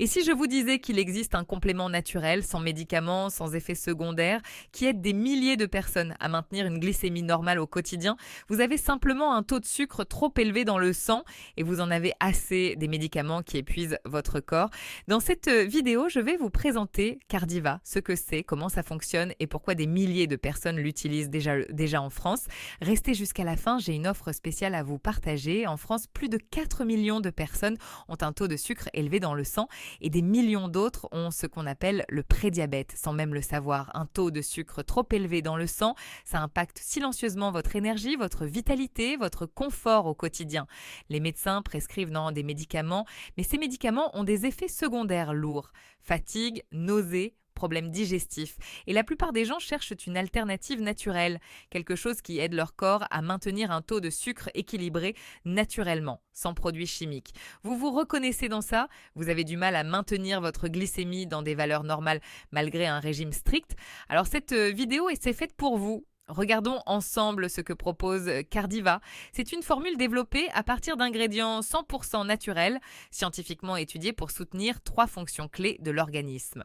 Et si je vous disais qu'il existe un complément naturel, sans médicaments, sans effets secondaires, qui aide des milliers de personnes à maintenir une glycémie normale au quotidien, vous avez simplement un taux de sucre trop élevé dans le sang et vous en avez assez des médicaments qui épuisent votre corps. Dans cette vidéo, je vais vous présenter Cardiva, ce que c'est, comment ça fonctionne et pourquoi des milliers de personnes l'utilisent déjà en France. Restez jusqu'à la fin, j'ai une offre spéciale à vous partager. En France, plus de 4 millions de personnes ont un taux de sucre élevé dans le sang et des millions d'autres ont ce qu'on appelle le prédiabète, sans même le savoir. Un taux de sucre trop élevé dans le sang, ça impacte silencieusement votre énergie, votre vitalité, votre confort au quotidien. Les médecins prescrivent des médicaments, mais ces médicaments ont des effets secondaires lourds. Fatigue, nausées, problèmes digestifs. Et la plupart des gens cherchent une alternative naturelle, quelque chose qui aide leur corps à maintenir un taux de sucre équilibré naturellement, sans produits chimiques. Vous vous reconnaissez dans ça? Vous avez du mal à maintenir votre glycémie dans des valeurs normales malgré un régime strict? Alors cette vidéo est faite pour vous. Regardons ensemble ce que propose Cardiva. C'est une formule développée à partir d'ingrédients 100% naturels, scientifiquement étudiés pour soutenir 3 fonctions clés de l'organisme.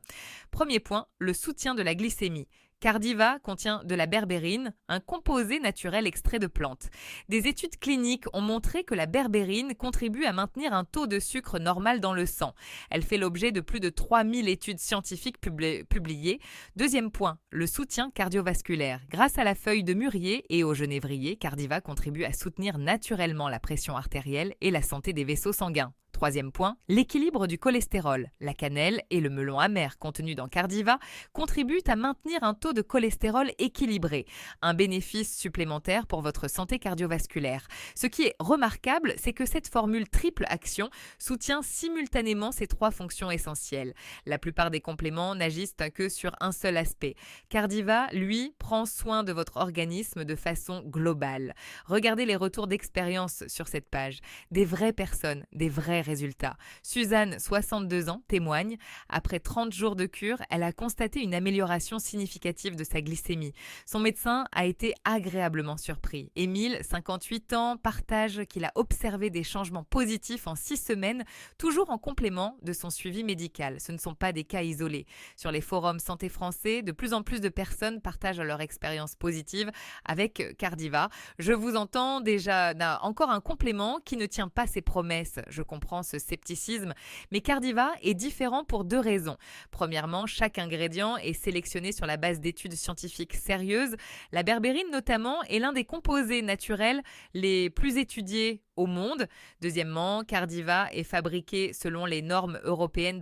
Premier point, le soutien de la glycémie. Cardiva contient de la berbérine, un composé naturel extrait de plantes. Des études cliniques ont montré que la berbérine contribue à maintenir un taux de sucre normal dans le sang. Elle fait l'objet de plus de 3000 études scientifiques publiées. Deuxième point, le soutien cardiovasculaire. Grâce à la feuille de mûrier et au genévrier, Cardiva contribue à soutenir naturellement la pression artérielle et la santé des vaisseaux sanguins. Troisième point, l'équilibre du cholestérol. La cannelle et le melon amer contenu dans Cardiva contribuent à maintenir un taux de cholestérol équilibré, un bénéfice supplémentaire pour votre santé cardiovasculaire. Ce qui est remarquable, c'est que cette formule triple action soutient simultanément ces 3 fonctions essentielles. La plupart des compléments n'agissent que sur un seul aspect. Cardiva, lui, prend soin de votre organisme de façon globale. Regardez les retours d'expérience sur cette page. Des vraies personnes, des vrais résultats. Suzanne, 62 ans, témoigne. Après 30 jours de cure, elle a constaté une amélioration significative de sa glycémie. Son médecin a été agréablement surpris. Émile, 58 ans, partage qu'il a observé des changements positifs en 6 semaines, toujours en complément de son suivi médical. Ce ne sont pas des cas isolés. Sur les forums santé français, de plus en plus de personnes partagent leur expérience positive avec Cardiva. Je vous entends déjà, encore un complément qui ne tient pas ses promesses. Je comprends ce scepticisme, mais Cardiva est différent pour 2 raisons. Premièrement, chaque ingrédient est sélectionné sur la base d'études scientifiques sérieuses. La berbérine notamment est l'un des composés naturels les plus étudiés au monde. Deuxièmement, Cardiva est fabriqué selon les normes européennes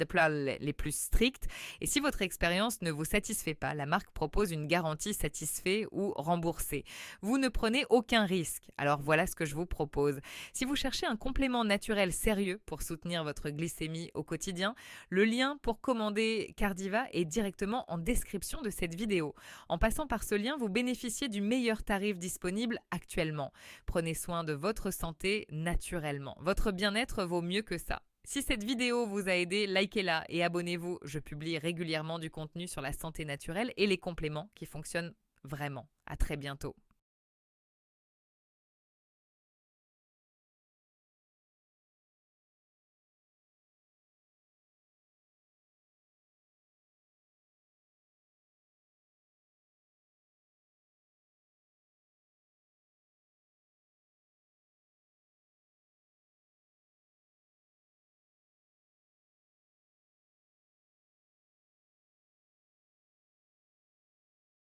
les plus strictes. Et si votre expérience ne vous satisfait pas, la marque propose une garantie satisfait ou remboursée. Vous ne prenez aucun risque. Alors voilà ce que je vous propose. Si vous cherchez un complément naturel sérieux pour soutenir votre glycémie au quotidien, le lien pour commander Cardiva est directement en description de cette vidéo. En passant par ce lien, vous bénéficiez du meilleur tarif disponible actuellement. Prenez soin de votre santé naturellement. Votre bien-être vaut mieux que ça. Si cette vidéo vous a aidé, likez-la et abonnez-vous. Je publie régulièrement du contenu sur la santé naturelle et les compléments qui fonctionnent vraiment. À très bientôt.